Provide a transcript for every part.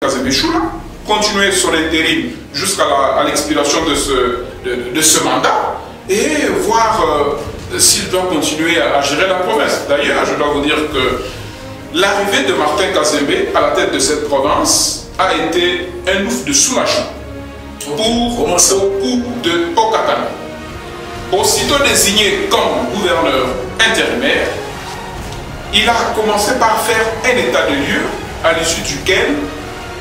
Kazembe Choula, continuer son intérim jusqu'à l'expiration de ce mandat et voir s'il doit continuer à gérer la province. D'ailleurs, je dois vous dire que l'arrivée de Martin Kazembe à la tête de cette province a été un ouf de soulagement pour beaucoup de Haut-Katanga. Aussitôt désigné comme gouverneur intérimaire, il a commencé par faire un état de lieu à l'issue duquel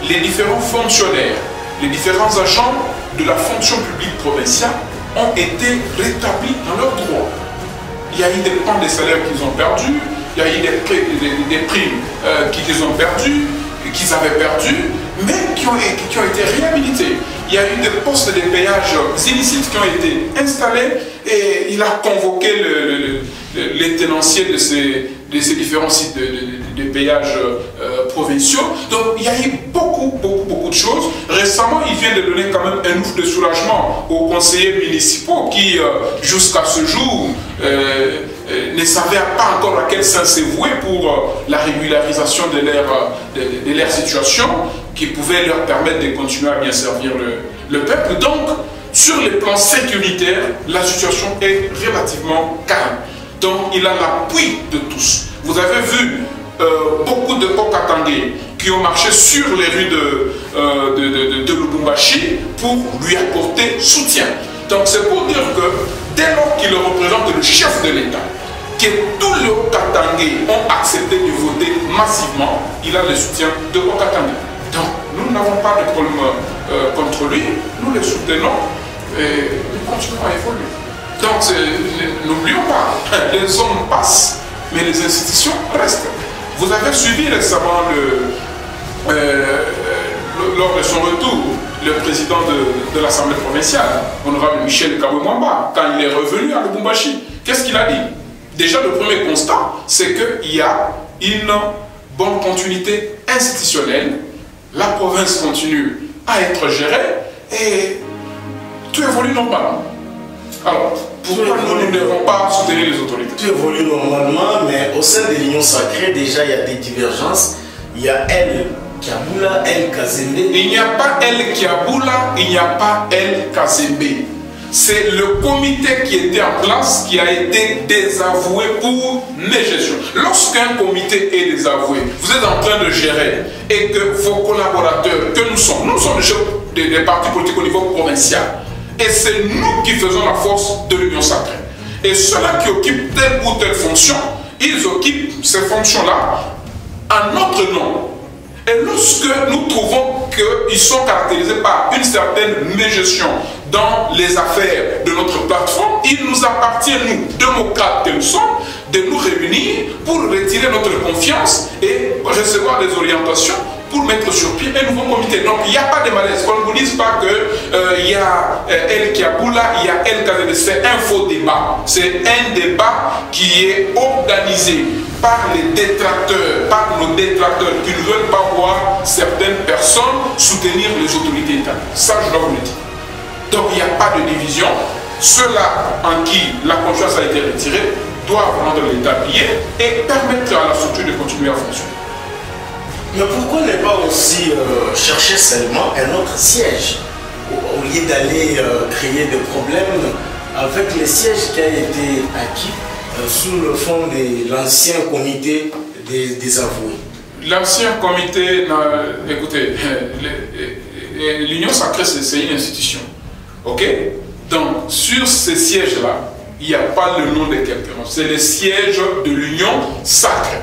les différents fonctionnaires, les différents agents de la fonction publique provinciale ont été rétablis dans leurs droits. Il y a eu des pans des salaires qu'ils ont perdus, il y a eu des primes qu'ils ont perdues, qu'ils avaient perdues, mais qui ont été réhabilités. Il y a eu des postes de péage illicites qui ont été installés et il a convoqué les tenanciers de ces différents sites de péage provinciaux. Donc il y a eu beaucoup de choses. Récemment, il vient de donner quand même un ouf de soulagement aux conseillers municipaux qui, jusqu'à ce jour, ne savaient pas encore à quel sens se vouer pour la régularisation de leur situation, qui pouvait leur permettre de continuer à bien servir le peuple. Donc, sur le plan sécuritaire, la situation est relativement calme. Donc, il a l'appui de tous. Vous avez vu beaucoup de Haut-Katangais qui ont marché sur les rues de Lubumbashi pour lui apporter soutien. Donc, c'est pour dire que dès lors qu'il représente le chef de l'État, que tous les Haut-Katangais ont accepté de voter massivement, il a le soutien de Haut-Katangais. Donc, nous n'avons pas de problème contre lui, nous le soutenons et nous continuons à évoluer. Donc, n'oublions pas, les hommes passent, mais les institutions restent. Vous avez suivi récemment, lors de son retour, le président de l'Assemblée provinciale, honorable Michel Kabwe-Mwamba, quand il est revenu à Lubumbashi. Qu'est-ce qu'il a dit? Déjà, le premier constat, c'est qu'il y a une bonne continuité institutionnelle. La province continue à être gérée et tout évolue normalement. Alors, pourquoi nous ne devons pas soutenir les autorités? Tout évolue normalement, mais au sein de l'Union sacrée, déjà, il y a des divergences. Il y a El Kiaboula, El Kazembe. Il n'y a pas El Kiaboula, il n'y a pas El Kazembe. C'est le comité qui était en place qui a été désavoué pour négestion. Lorsqu'un comité est désavoué, vous êtes en train de gérer et que vos collaborateurs, que nous sommes des partis politiques au niveau provincial, et c'est nous qui faisons la force de l'Union sacrée. Et ceux-là qui occupent telle ou telle fonction, ils occupent ces fonctions-là en notre nom. Et lorsque nous trouvons qu'ils sont caractérisés par une certaine mégestion dans les affaires de notre plateforme, il nous appartient, nous, démocrates que nous sommes, de nous réunir pour retirer notre confiance et recevoir des orientations pour mettre sur pied un nouveau comité. Donc il n'y a pas de malaise. Qu'on ne vous dise pas qu'il y a El Kiaboula, il y a El Kazembe. C'est un faux débat. C'est un débat qui est organisé par les détracteurs, par nos détracteurs qui ne veulent pas voir certaines personnes soutenir les autorités étatiques. Ça, je dois vous le dire. Donc il n'y a pas de division. Ceux-là en qui la confiance a été retirée doivent rendre l'État billet et permettre à la structure de continuer à fonctionner. Mais pourquoi ne pas aussi chercher seulement un autre siège au lieu d'aller créer des problèmes avec le siège qui a été acquis sous le fond de l'ancien comité des avoués? L'ancien comité, écoutez, l'Union sacrée, c'est une institution. Ok? Donc, sur ces sièges-là, il n'y a pas le nom de quelqu'un. C'est le siège de l'Union sacrée.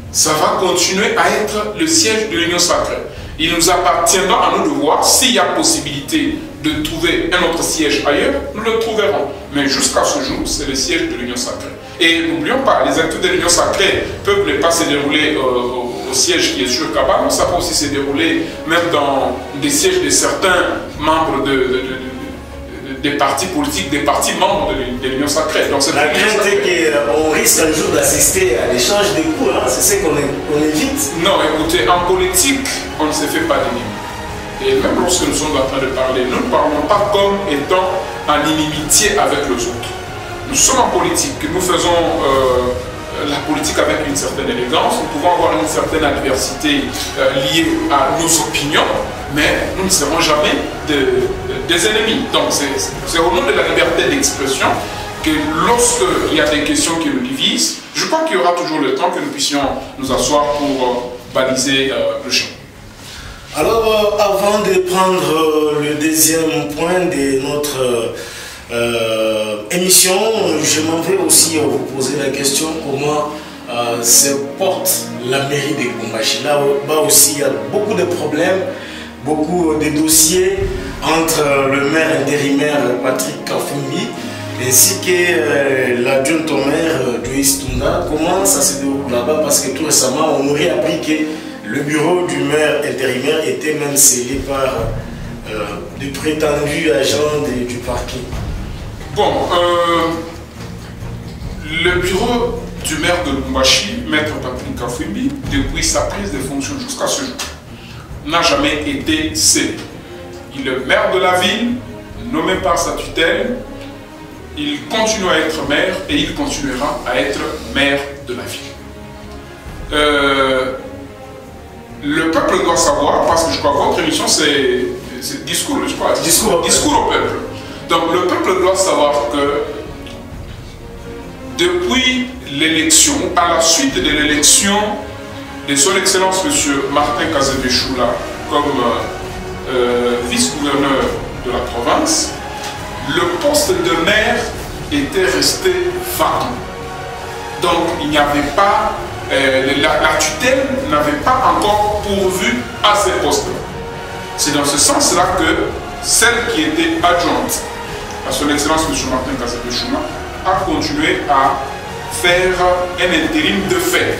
Ça va continuer à être le siège de l'Union sacrée. Il nous appartiendra à nous de voir s'il y a possibilité de trouver un autre siège ailleurs, nous le trouverons. Mais jusqu'à ce jour, c'est le siège de l'Union sacrée. Et n'oublions pas, les activités de l'Union sacrée peuvent ne pas se dérouler au siège qui est sur Kabane, ça peut aussi se dérouler même dans des sièges de certains membres des partis politiques, des partis membres de l'Union sacrée. Donc, la crainte est qu'on risque un jour d'assister à l'échange des coups, hein? C'est ce qu'on évite. Non, écoutez, en politique, on ne se fait pas d'ennemis. Et même lorsque nous sommes en train de parler, nous ne parlons pas comme étant en inimitié avec les autres. Nous sommes en politique, nous faisons la politique avec une certaine élégance, nous pouvons avoir une certaine adversité liée à nos opinions, mais nous ne serons jamais des ennemis. Donc c'est au nom de la liberté d'expression que lorsqu'il y a des questions qui nous divisent, je crois qu'il y aura toujours le temps que nous puissions nous asseoir pour baliser le champ. Alors, avant de prendre le deuxième point de notre émission, je m'en vais aussi vous poser la question comment se porte la mairie de Lubumbashi. Là-bas aussi, il y a beaucoup de problèmes, beaucoup de dossiers entre le maire intérimaire Patrick Kafumbi ainsi que l'adjoint au maire Joyce Tunda. Comment ça se déroule là-bas? Parce que tout récemment, on aurait appris que le bureau du maire intérimaire était même scellé par de prétendus agents du parquet. Bon, le bureau du maire de Lubumbashi, maître Patrick Kafumbi, depuis sa prise de fonction jusqu'à ce jour, n'a jamais été scellé. Il est le maire de la ville, nommé par sa tutelle. Il continue à être maire et il continuera à être maire de la ville. Le peuple doit savoir, parce que je crois que votre émission c'est discours, je crois, discours au peuple. Donc le peuple doit savoir que depuis l'élection, à la suite de l'élection de son Excellence M. Martin Kazabé-Choula comme vice-gouverneur de la province, le poste de maire était resté vacant. Donc il n'y avait pas, la tutelle n'avait pas encore pourvu à ces postes-là. C'est dans ce sens-là que celle qui était adjointe à son Excellence M. Martin Kazabé-Choula a continué à faire un intérim de fait.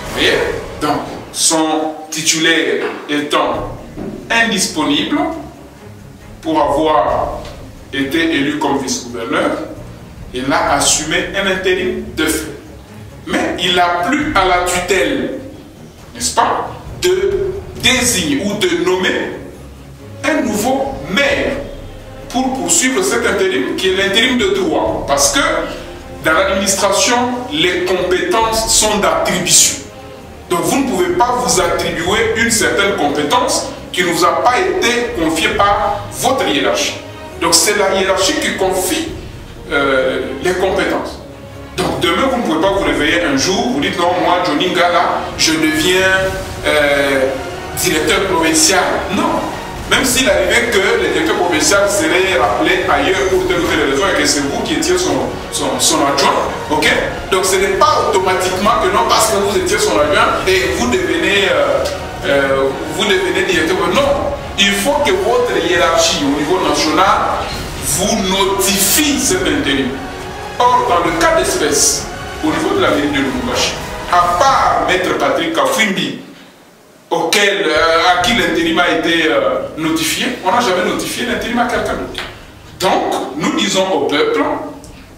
Vous voyez? Donc son titulaire étant indisponible pour avoir été élu comme vice-gouverneur, il a assumé un intérim de fait. Mais il n'a plus à la tutelle, n'est-ce pas, de désigner ou de nommer un nouveau maire pour poursuivre cet intérim qui est l'intérim de droit. Parce que dans l'administration, les compétences sont d'attribution. Donc vous ne pouvez pas vous attribuer une certaine compétence qui ne vous a pas été confiée par votre hiérarchie. Donc c'est la hiérarchie qui confie les compétences. Donc demain, vous ne pouvez pas vous réveiller un jour, vous dites non, moi, Johnny Ngala, je deviens directeur provincial. Non. Même s'il arrivait que le directeur provincial serait rappelé ailleurs pour telle ou telle raison et que c'est vous qui étiez son adjoint, ok? Donc ce n'est pas automatiquement que non, parce que vous étiez son adjoint et vous devenez directeur. Non, il faut que votre hiérarchie au niveau national vous notifie cet intérim. Or, dans le cas d'espèce, au niveau de la ville de Lubumbashi, à part Maître Patrick Kafumbi, à qui l'intérim a été notifié, on n'a jamais notifié l'intérim à quelqu'un d'autre. Donc, nous disons au peuple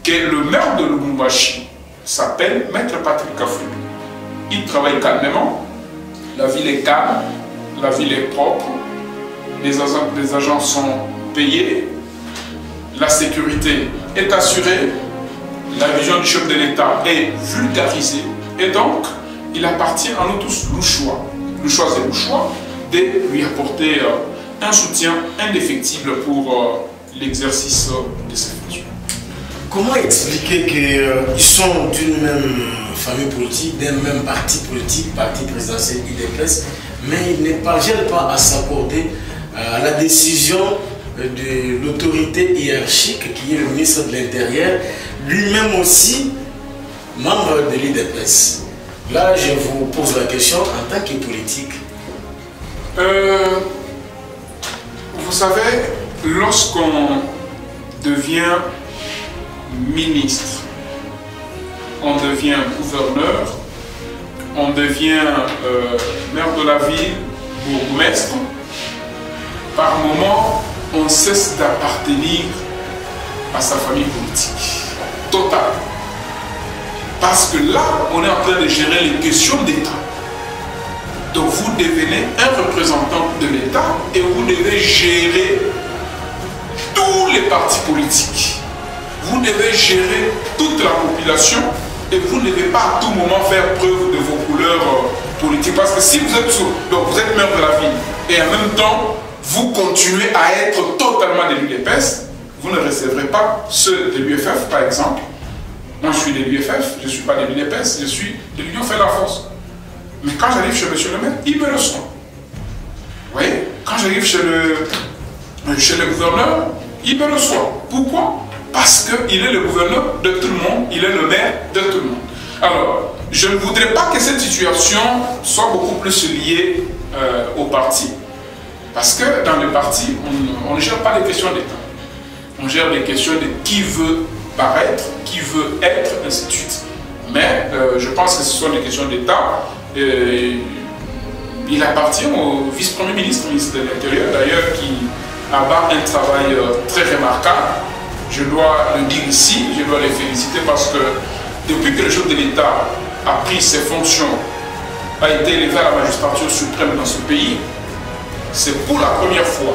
que le maire de Lubumbashi s'appelle Maître Patrick Kafumbi. Il travaille calmement, la ville est calme, la ville est propre, les agents sont payés, la sécurité est assurée, la vision du chef de l'État est vulgarisée, et donc, il appartient à nous tous, Louchois, et Louchois, de lui apporter un soutien indéfectible pour l'exercice de ses fonctions. Comment expliquer qu'ils sont d'une même famille politique, d'un même parti politique, parti présidentiel UDPS, mais ils ne parviennent pas à s'accorder à la décision de l'autorité hiérarchique qui est le ministre de l'Intérieur, lui-même aussi membre de l'UDPS. Là, je vous pose la question en tant que politique. Vous savez, lorsqu'on devient ministre, on devient gouverneur, on devient maire de la ville, bourgmestre, par moment, on cesse d'appartenir à sa famille politique. Total. Parce que là, on est en train de gérer les questions d'État. Donc vous devenez un représentant de l'État et vous devez gérer tous les partis politiques. Vous devez gérer toute la population et vous ne devez pas à tout moment faire preuve de vos couleurs politiques. Parce que si vous êtes donc vous êtes maire de la ville et en même temps vous continuez à être totalement de l'UDPS, vous ne recevrez pas ceux de l'UFF par exemple. Moi je suis de l'UFF, je ne suis pas de l'UDPS, je suis de l'Union fait la force. Mais quand j'arrive chez monsieur le maire, il me reçoit. Vous voyez, quand j'arrive chez le gouverneur, il me reçoit. Pourquoi? Parce qu'il est le gouverneur de tout le monde, il est le maire de tout le monde. Alors, je ne voudrais pas que cette situation soit beaucoup plus liée au parti. Parce que dans le parti, on ne gère pas les questions d'État. On gère les questions de qui veut paraître, qui veut être, ainsi de suite. Mais je pense que ce sont des questions d'État. Il appartient au vice-premier ministre, ministre de l'Intérieur, d'ailleurs, qui abat un travail très remarquable. Je dois le dire ici, je dois les féliciter parce que depuis que le chef de l'État a pris ses fonctions, a été élevé à la magistrature suprême dans ce pays, c'est pour la première fois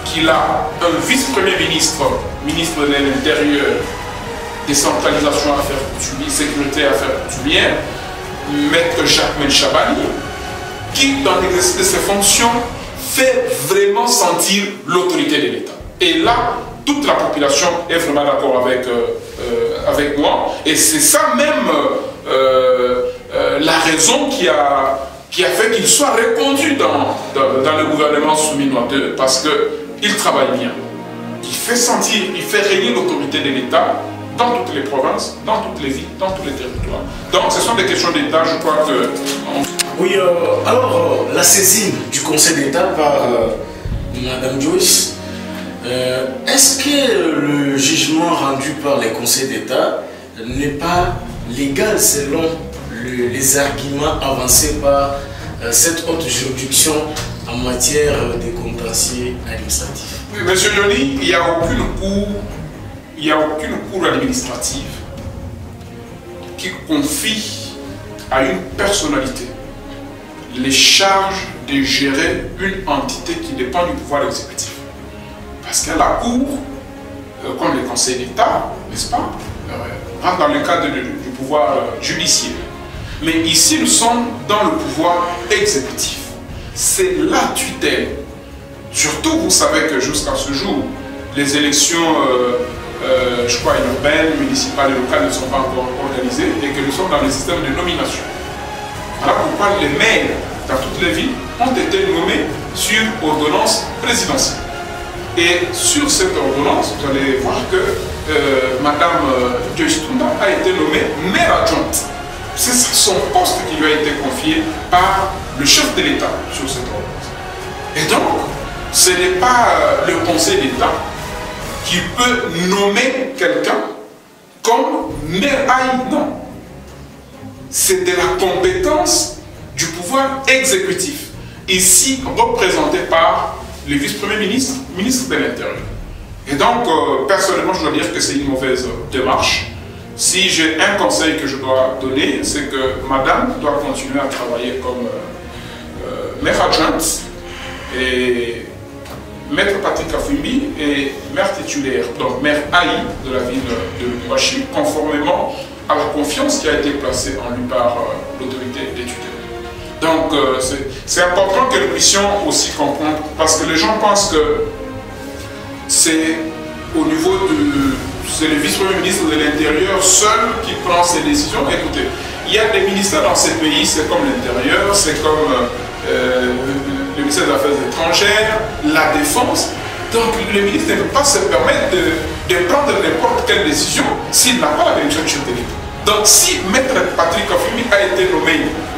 qu'il a un vice-premier ministre, ministre de l'Intérieur, décentralisation affaires coutumières, sécurité affaires coutumières, maître Jacques Chabani, qui, dans l'exercice de ses fonctions, fait vraiment sentir l'autorité de l'État. Et là, toute la population est vraiment d'accord avec moi. Et c'est ça même la raison qui a fait qu'il soit reconduit dans le gouvernement Souminois 2, parce qu'il travaille bien. Il fait sentir, il fait régner l'autorité de l'État dans toutes les provinces, dans toutes les villes, dans tous les territoires. Donc ce sont des questions d'État, je crois que... Oui, alors la saisine du Conseil d'État par Mme Joyce, est-ce que le jugement rendu par les conseils d'État n'est pas légal selon les arguments avancés par cette haute juridiction en matière de contentieux administratif? Oui, monsieur Johnny, il n'y a aucune cour administrative qui confie à une personnalité les charges de gérer une entité qui dépend du pouvoir exécutif. Parce que la Cour, comme le Conseil d'État, n'est-ce pas, rentre dans le cadre du pouvoir judiciaire. Mais ici, nous sommes dans le pouvoir exécutif. C'est la tutelle. Surtout, vous savez que jusqu'à ce jour, les élections, je crois, urbaines, municipales et locales ne sont pas encore organisées et que nous sommes dans le système de nomination. Voilà pourquoi les maires dans toutes les villes ont été nommés sur ordonnance présidentielle. Et sur cette ordonnance, vous allez voir que Mme Joyce Tunda a été nommée maire adjointe. C'est son poste qui lui a été confié par le chef de l'État sur cette ordonnance. Et donc, ce n'est pas le Conseil d'État qui peut nommer quelqu'un comme maire aïe, non. C'est de la compétence du pouvoir exécutif, ici représenté par le vice-premier ministre, ministre de l'Intérieur. Et donc, personnellement, je dois dire que c'est une mauvaise démarche. Si j'ai un conseil que je dois donner, c'est que madame doit continuer à travailler comme maire adjointe et maître Patrick Kafwimbi est maire titulaire, donc maire AI de la ville de Lubumbashi, conformément à la confiance qui a été placée en lui par l'autorité des tutelles. Donc c'est important que nous puissions aussi comprendre, parce que les gens pensent que c'est au niveau de... c'est le vice-premier ministre de l'Intérieur seul qui prend ces décisions. Écoutez, il y a des ministères dans ces pays, c'est comme l'Intérieur, c'est comme le ministère des Affaires étrangères, la Défense. Donc le ministre ne peut pas se permettre de prendre n'importe quelle décision s'il n'a pas la bénédiction du chef de l'État. Donc si Maître Patrick Kafwimbi a été nommé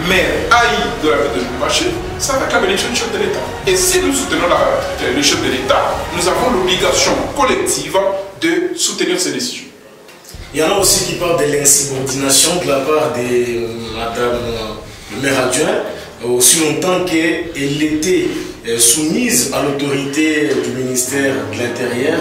maire AI de la ville de Lubumbashi, c'est avec la bénédiction du chef de l'État. Et si nous soutenons le chef de l'État, nous avons l'obligation collective de soutenir ces décisions. Il y en a aussi qui parlent de l'insubordination de la part de Madame le maire adjoint, aussi longtemps qu'elle était soumise à l'autorité du ministère de l'Intérieur.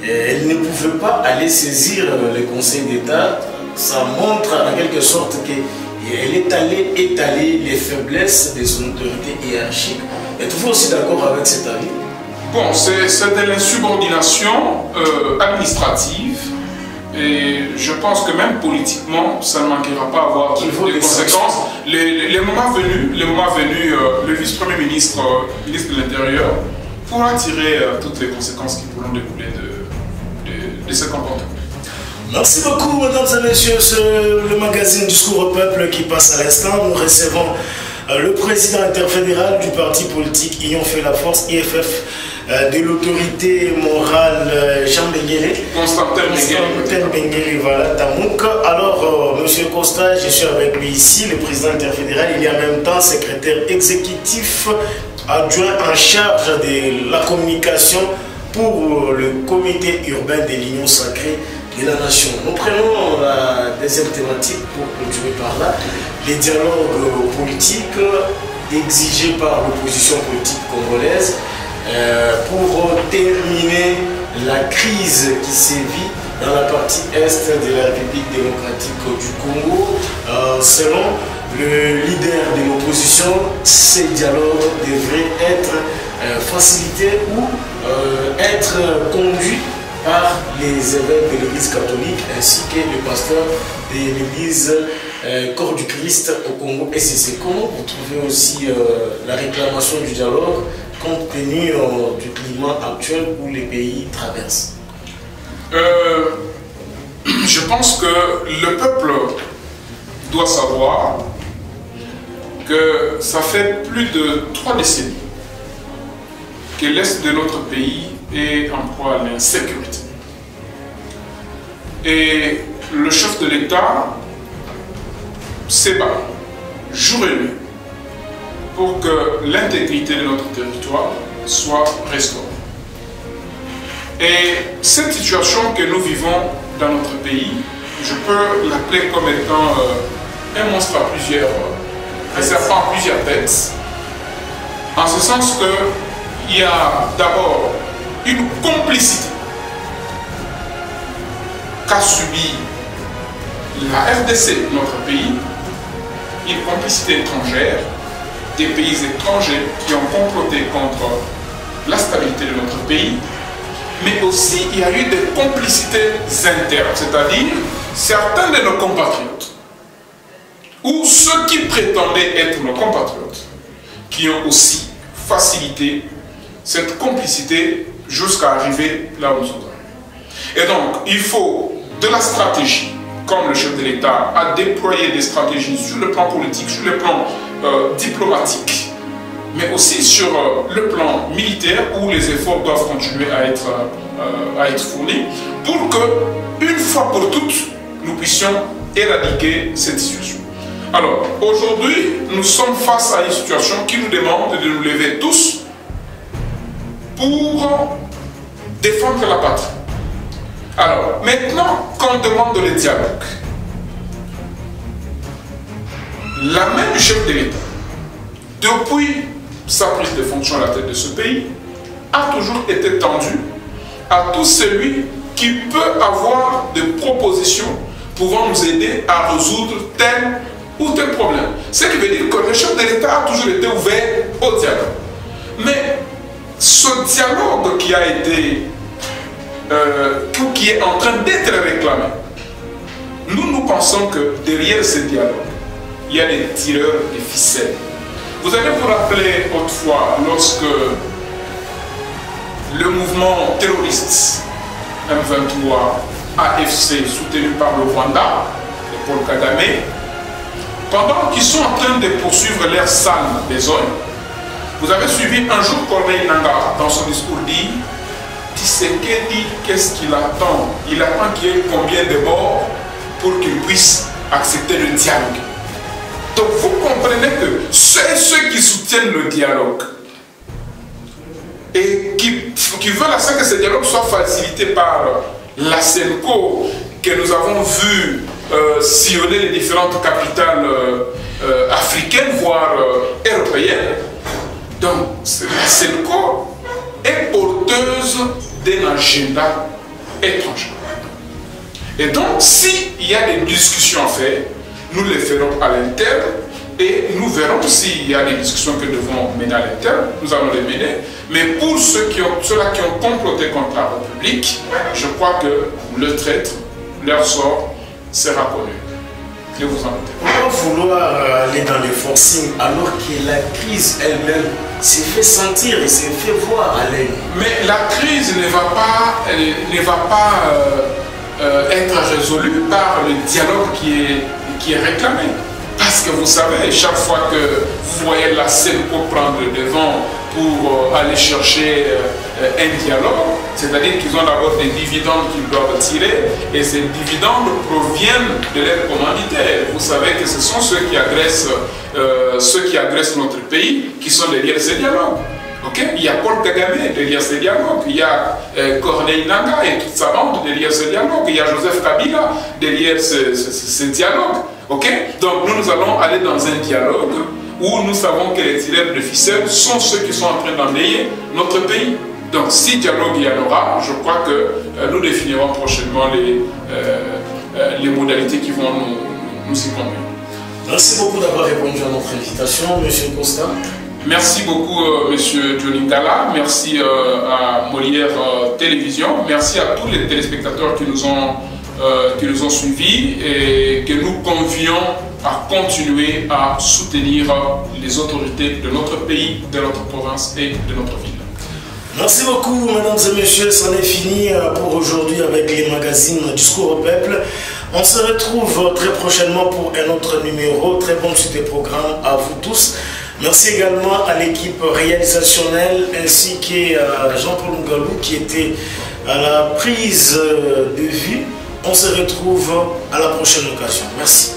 Elle ne pouvait pas aller saisir le Conseil d'État. Ça montre en quelque sorte qu'elle est allée étaler les faiblesses de son autorité hiérarchique. Êtes-vous aussi d'accord avec cet avis? Bon, c'est de l'insubordination administrative Et je pense que même politiquement, ça ne manquera pas à avoir des conséquences. Les moments venus, le vice-premier ministre, ministre de l'Intérieur, pourra tirer toutes les conséquences qui pourront découler de ce comportement. Merci beaucoup, mesdames et messieurs. C'est le magazine Discours au Peuple qui passe à l'instant. Nous recevons le président interfédéral du parti politique Union fait la force, IFF, de l'autorité morale Jean Benguele. Constantin Benguele, voilà, Tamouk. Alors, monsieur Costa, je suis avec lui ici, le président interfédéral. Il est en même temps secrétaire exécutif adjoint en charge de la communication pour le comité urbain de l'Union sacrée de la nation. Nous prenons la deuxième thématique pour clôturer par là, les dialogues politiques exigés par l'opposition politique congolaise pour terminer la crise qui sévit dans la partie est de la République démocratique du Congo. Selon le leader de l'opposition, ces dialogues devraient être facilités ou être conduits par les évêques de l'Église catholique ainsi que le pasteur de l'Église Corps du Christ au Congo SCC. Comment vous trouvez aussi la réclamation du dialogue compte tenu du climat actuel où les pays traversent? Je pense que le peuple doit savoir que ça fait plus de 3 décennies que l'Est de notre pays est en proie à l'insécurité. Et le chef de l'État s'ébat jour et nuit pour que l'intégrité de notre territoire soit restaurée. Et cette situation que nous vivons dans notre pays, je peux l'appeler comme étant un monstre à plusieurs, un serpent à plusieurs têtes, en ce sens qu'il y a d'abord une complicité qu'a subi la RDC, notre pays, une complicité étrangère, des pays étrangers qui ont comploté contre la stabilité de notre pays, mais aussi il y a eu des complicités internes, c'est-à-dire certains de nos compatriotes, ou ceux qui prétendaient être nos compatriotes, qui ont aussi facilité cette complicité jusqu'à arriver là où nous sommes. Et donc, il faut de la stratégie, comme le chef de l'État a déployé des stratégies sur le plan politique, sur le plan diplomatique, mais aussi sur le plan militaire où les efforts doivent continuer à être fournis pour que, une fois pour toutes, nous puissions éradiquer cette situation. Alors, aujourd'hui, nous sommes face à une situation qui nous demande de nous lever tous pour défendre la patrie. Alors, maintenant qu'on demande le dialogue, la main du chef de l'État, depuis sa prise de fonction à la tête de ce pays, a toujours été tendue à tout celui qui peut avoir des propositions pouvant nous aider à résoudre tel ou tel problème. Ce qui veut dire que le chef de l'État a toujours été ouvert au dialogue. Mais ce dialogue qui a été qui est en train d'être réclamé, nous pensons que derrière ce dialogue, il y a des tireurs de ficelles. Vous allez vous rappeler autrefois lorsque le mouvement terroriste M23 AFC soutenu par le Rwanda, de Paul Kagame, pendant qu'ils sont en train de poursuivre leur sale besogne, vous avez suivi un jour Corneille Nangaa dans son discours dit Tshisekedi, qu'est-ce qu'il attend? Il attend qu'il y ait combien de morts pour qu'il puisse accepter le dialogue. Donc vous comprenez que ceux qui soutiennent le dialogue et qui veulent à ce que ce dialogue soit facilité par la CENCO que nous avons vu sillonner les différentes capitales africaines, voire européennes. Donc la CENCO est porteuse d'un agenda étranger. Et donc, s'il y a des discussions à faire, nous les ferons à l'interne et nous verrons s'il y a des discussions que nous devons mener à l'interne, nous allons les mener. Mais pour ceux-là qui ont comploté contre la République, je crois que le traître, leur sort sera connu. Ne vous en doutez pas. Pourquoi vouloir aller dans les forcings alors que la crise elle-même s'est fait sentir et s'est fait voir à l'œil? Mais la crise ne va pas être résolue par le dialogue qui est réclamé. Parce que vous savez, chaque fois que vous voyez la CENCO prendre le devant pour aller chercher un dialogue, c'est-à-dire qu'ils ont d'abord des dividendes qu'ils doivent tirer, et ces dividendes proviennent de leurs commanditaires. Vous savez que ce sont ceux qui agressent notre pays qui sont derrière ces dialogues. Okay? Il y a Paul Kagame derrière ce dialogue, il y a Corneille Nangaa et toute sa bande derrière ce dialogue, il y a Joseph Kabila derrière ce dialogue. Okay? Donc nous allons aller dans un dialogue où nous savons que les tireurs de ficelles sont ceux qui sont en train d'enrayer notre pays. Donc si dialogue il y en aura, je crois que nous définirons prochainement les modalités qui vont nous y conduire. Merci beaucoup d'avoir répondu à notre invitation, M. Costa. Merci beaucoup, M. Johnny Ngala. Merci à Molière Télévision. Merci à tous les téléspectateurs qui nous ont suivis et que nous convions à continuer à soutenir les autorités de notre pays, de notre province et de notre ville. Merci beaucoup, mesdames et messieurs. C'en est fini pour aujourd'hui avec les magazines Discours au Peuple. On se retrouve très prochainement pour un autre numéro. Très bonne suite des programmes à vous tous. Merci également à l'équipe réalisationnelle ainsi qu'à Jean-Paul Ngalou qui était à la prise de vue. On se retrouve à la prochaine occasion. Merci.